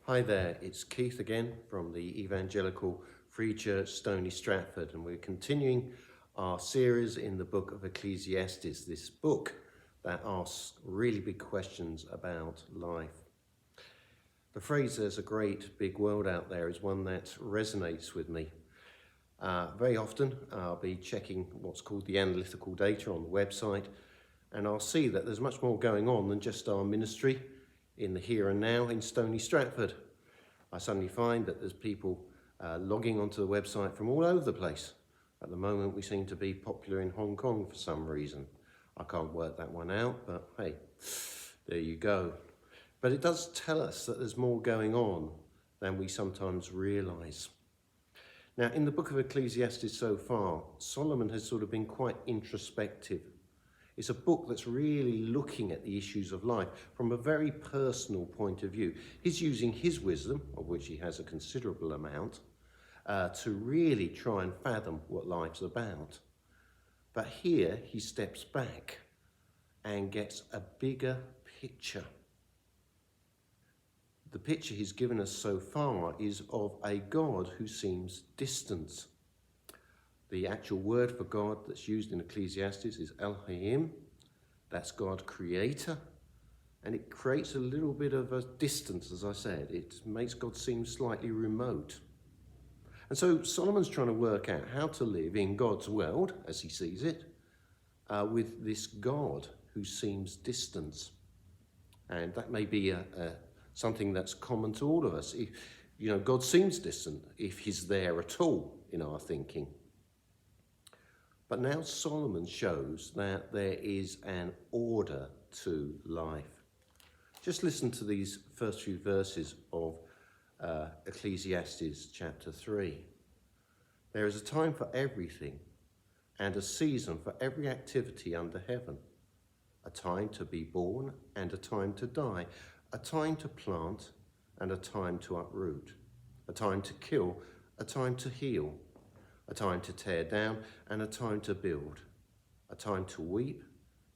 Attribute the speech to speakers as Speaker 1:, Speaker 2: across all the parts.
Speaker 1: Hi there, it's Keith again from the Evangelical Free Church Stony Stratford, and we're continuing our series in the book of Ecclesiastes, this book that asks really big questions about life. The phrase "there's a great big world out there" is one that resonates with me. Very often I'll be checking what's called the analytical data on the website, and I'll see that there's much more going on than just our ministry in the here and now in Stony Stratford. I suddenly find that there's people logging onto the website from all over the place. At the moment we seem to be popular in Hong Kong for some reason. I can't work that one out, but hey, there you go. But it does tell us that there's more going on than we sometimes realise. Now, in the book of Ecclesiastes so far, Solomon has sort of been quite introspective. It's a book that's really looking at the issues of life from a very personal point of view. He's using his wisdom, of which he has a considerable amount, to really try and fathom what life's about. But here he steps back and gets a bigger picture. The picture he's given us so far is of a God who seems distant. The actual word for God that's used in Ecclesiastes is Elohim. That's God creator. And it creates a little bit of a distance, as I said. It makes God seem slightly remote. And so Solomon's trying to work out how to live in God's world, as he sees it, with this God who seems distant. And that may be something that's common to all of us. God seems distant if he's there at all in our thinking. But now Solomon shows that there is an order to life. Just listen to these first few verses of Ecclesiastes chapter 3. There is a time for everything and a season for every activity under heaven. A time to be born and a time to die. A time to plant and a time to uproot. A time to kill, a time to heal. A time to tear down and a time to build, a time to weep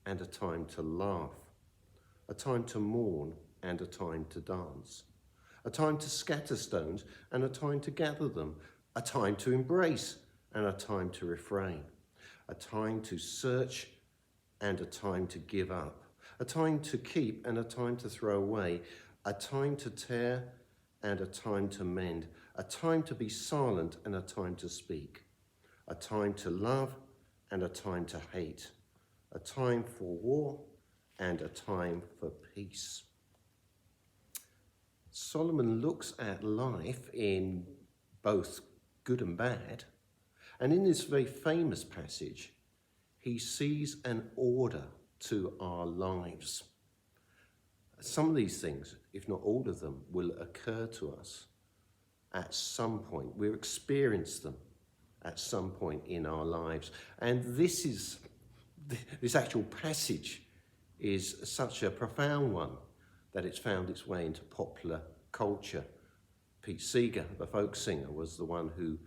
Speaker 1: and a time to laugh, a time to mourn and a time to dance, a time to scatter stones and a time to gather them, a time to embrace and a time to refrain, a time to search and a time to give up, a time to keep and a time to throw away, a time to tear and a time to mend, a time to be silent and a time to speak, a time to love and a time to hate, a time for war and a time for peace. Solomon looks at life in both good and bad, and in this very famous passage, he sees an order to our lives. Some of these things, if not all of them, will occur to us at some point. We'll experience them at some point in our lives. And this actual passage is such a profound one that it's found its way into popular culture. Pete Seeger, the folk singer, was the one who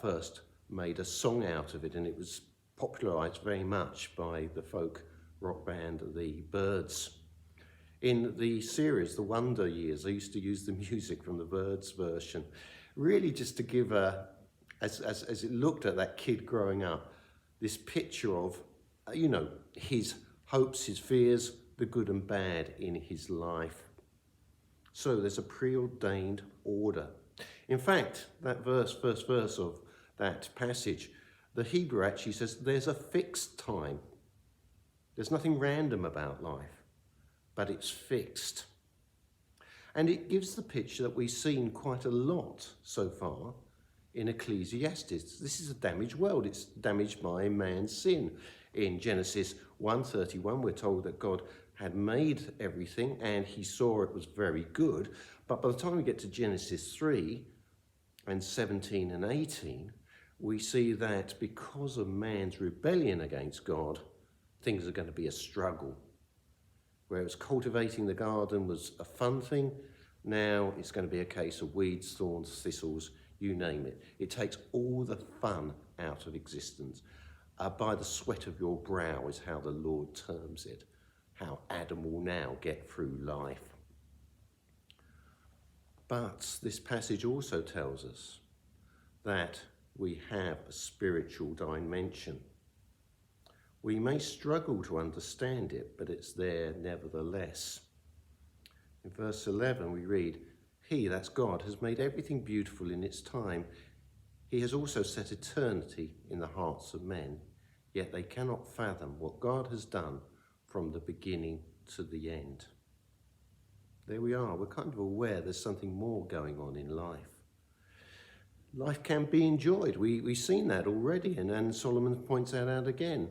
Speaker 1: first made a song out of it, and it was popularised very much by the folk rock band The Byrds. In the series, The Wonder Years, I used to use the music from the Byrds version, really just to give as it looked at that kid growing up, this picture of, his hopes, his fears, the good and bad in his life. So there's a preordained order. In fact, that first verse of that passage, the Hebrew actually says there's a fixed time. There's nothing random about life, but it's fixed. And it gives the picture that we've seen quite a lot so far in Ecclesiastes. This is a damaged world. It's damaged by man's sin. In Genesis 1:31, we're told that God had made everything and he saw it was very good. But by the time we get to Genesis 3 and 17 and 18, we see that because of man's rebellion against God, things are going to be a struggle. Whereas cultivating the garden was a fun thing, now it's going to be a case of weeds, thorns, thistles, you name it. It takes all the fun out of existence. By the sweat of your brow is how the Lord terms it, how Adam will now get through life. But this passage also tells us that we have a spiritual dimension. We may struggle to understand it, but it's there nevertheless. In verse 11 we read, He, that's God, has made everything beautiful in its time. He has also set eternity in the hearts of men, yet they cannot fathom what God has done from the beginning to the end. There we are. We're kind of aware there's something more going on in life. Life can be enjoyed. We've seen that already, and Solomon points that out again.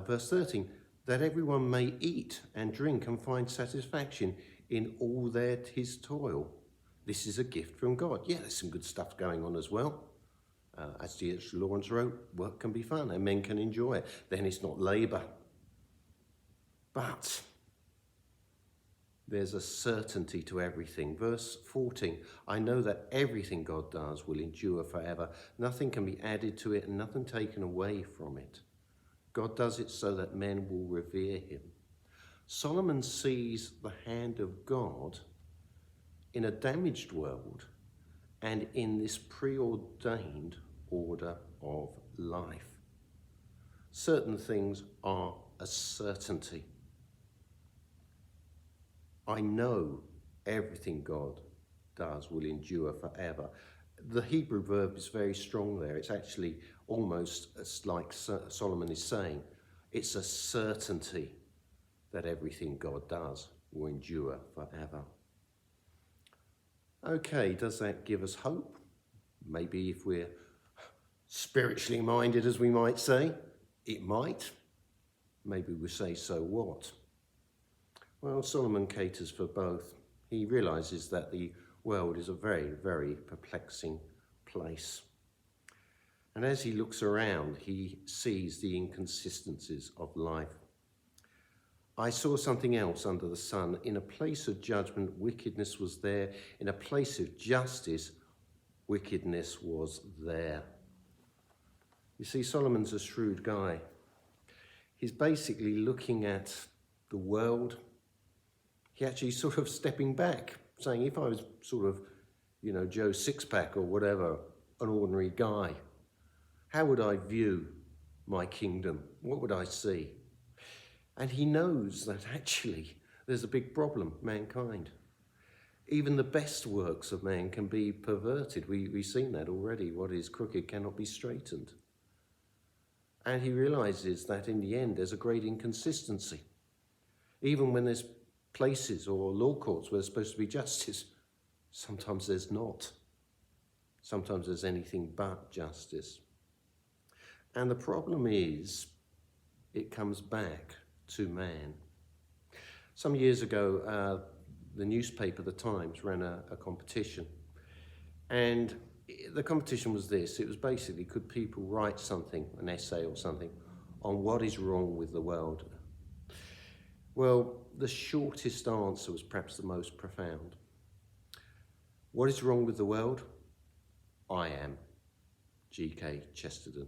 Speaker 1: Verse 13, that everyone may eat and drink and find satisfaction in all his toil. This is a gift from God. Yeah, there's some good stuff going on as well. As D.H. Lawrence wrote, work can be fun and men can enjoy it. Then it's not labour. But there's a certainty to everything. Verse 14, I know that everything God does will endure forever. Nothing can be added to it and nothing taken away from it. God does it so that men will revere him. Solomon sees the hand of God in a damaged world and in this preordained order of life. Certain things are a certainty. I know everything God does will endure forever. The Hebrew verb is very strong there. It's actually almost like Solomon is saying, it's a certainty that everything God does will endure forever. Okay, does that give us hope? Maybe if we're spiritually minded, as we might say, it might. Maybe we say, so what? Well, Solomon caters for both. He realizes that the world is a very, very perplexing place. And as he looks around, he sees the inconsistencies of life. I saw something else under the sun. In a place of judgment, wickedness was there. In a place of justice, wickedness was there. You see, Solomon's a shrewd guy. He's basically looking at the world. He actually sort of stepping back, saying, if I was sort of, Joe Sixpack or whatever, an ordinary guy, how would I view my kingdom? What would I see? And he knows that actually there's a big problem, mankind. Even the best works of man can be perverted. We've seen that already. What is crooked cannot be straightened. And he realizes that in the end there's a great inconsistency. Even when there's places or law courts where there's supposed to be justice, sometimes there's not. Sometimes there's anything but justice. And the problem is, it comes back to man. Some years ago, the newspaper, The Times, ran a competition. And the competition was this. It was basically, could people write something, an essay or something, on what is wrong with the world? Well, the shortest answer was perhaps the most profound. What is wrong with the world? I am. G.K. Chesterton.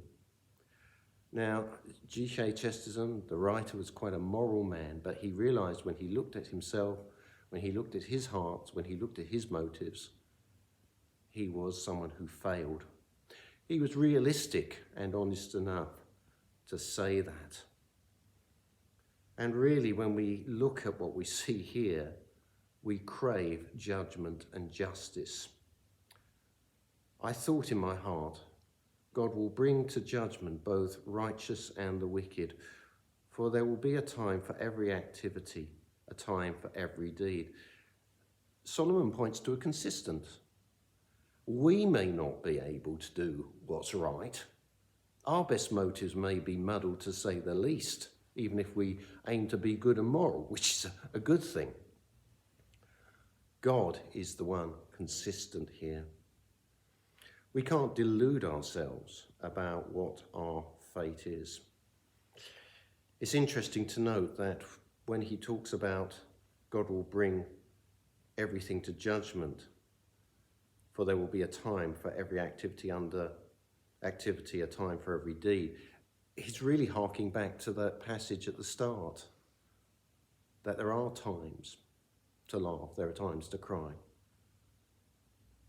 Speaker 1: Now, G.K. Chesterton, the writer, was quite a moral man, but he realized when he looked at himself, when he looked at his heart, when he looked at his motives, he was someone who failed. He was realistic and honest enough to say that. And really, when we look at what we see here, we crave judgment and justice. I thought in my heart, God will bring to judgment both righteous and the wicked, for there will be a time for every activity, a time for every deed. Solomon points to a consistent. We may not be able to do what's right. Our best motives may be muddled, to say the least, even if we aim to be good and moral, which is a good thing. God is the one consistent here. We can't delude ourselves about what our fate is. It's interesting to note that when he talks about God will bring everything to judgment, for there will be a time for every activity, a time for every deed, he's really harking back to that passage at the start, that there are times to laugh, there are times to cry.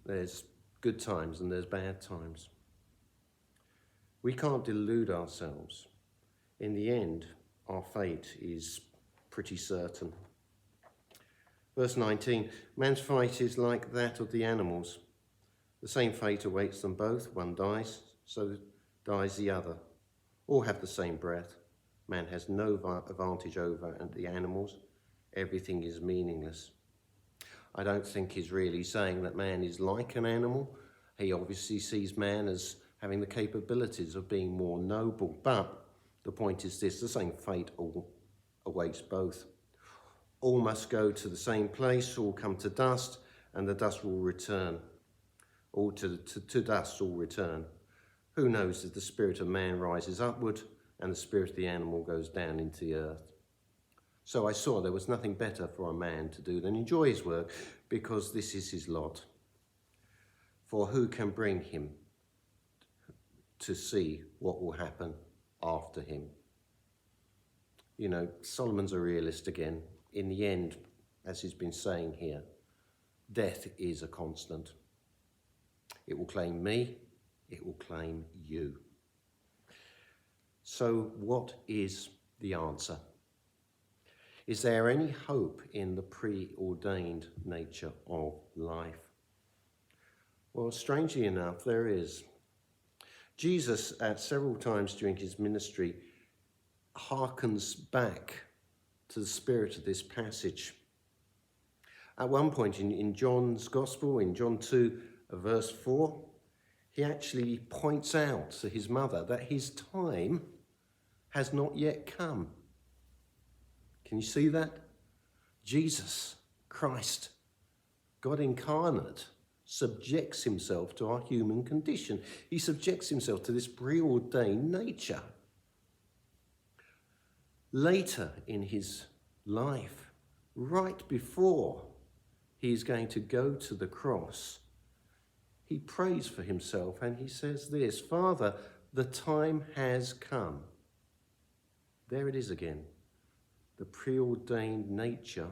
Speaker 1: There's good times and there's bad times. We can't delude ourselves. In the end, our fate is pretty certain. Verse 19, man's fate is like that of the animals. The same fate awaits them both. One dies, so dies the other. All have the same breath. Man has no advantage over the animals. Everything is meaningless. I don't think he's really saying that man is like an animal. He obviously sees man as having the capabilities of being more noble. But the point is this, the same fate awaits both. All must go to the same place, all come to dust, and the dust will return. All to dust all return. Who knows if the spirit of man rises upward and the spirit of the animal goes down into the earth. So I saw there was nothing better for a man to do than enjoy his work, because this is his lot. For who can bring him to see what will happen after him? You know, Solomon's a realist again. In the end, as he's been saying here, death is a constant. It will claim me, it will claim you. So what is the answer? Is there any hope in the preordained nature of life? Well, strangely enough, there is. Jesus, at several times during his ministry, harkens back to the spirit of this passage. At one point in John's Gospel, in John 2, verse 4, he actually points out to his mother that his time has not yet come. Can you see that? Jesus Christ, God incarnate, subjects himself to our human condition. He subjects himself to this preordained nature. Later in his life, right before he is going to go to the cross, he prays for himself and he says this, Father, the time has come. There it is again, the preordained nature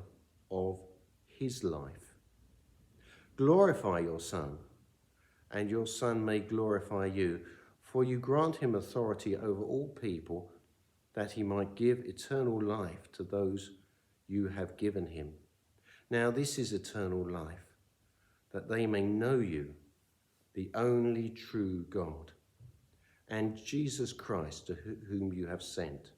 Speaker 1: of his life. Glorify your Son, and your Son may glorify you, for you grant him authority over all people, that he might give eternal life to those you have given him. Now this is eternal life, that they may know you, the only true God, and Jesus Christ, to whom you have sent.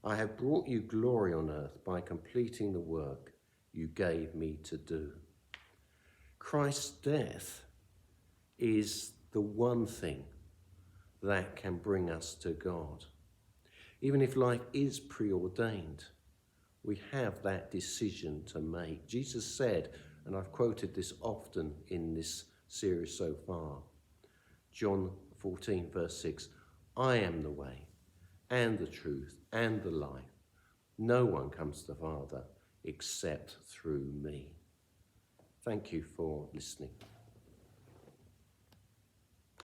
Speaker 1: I have brought you glory on earth by completing the work you gave me to do. Christ's death is the one thing that can bring us to God. Even if life is preordained, we have that decision to make. Jesus said, and I've quoted this often in this series so far, John 14, verse 6, I am the way and the truth and the life. No one comes to the Father except through me. Thank you for listening.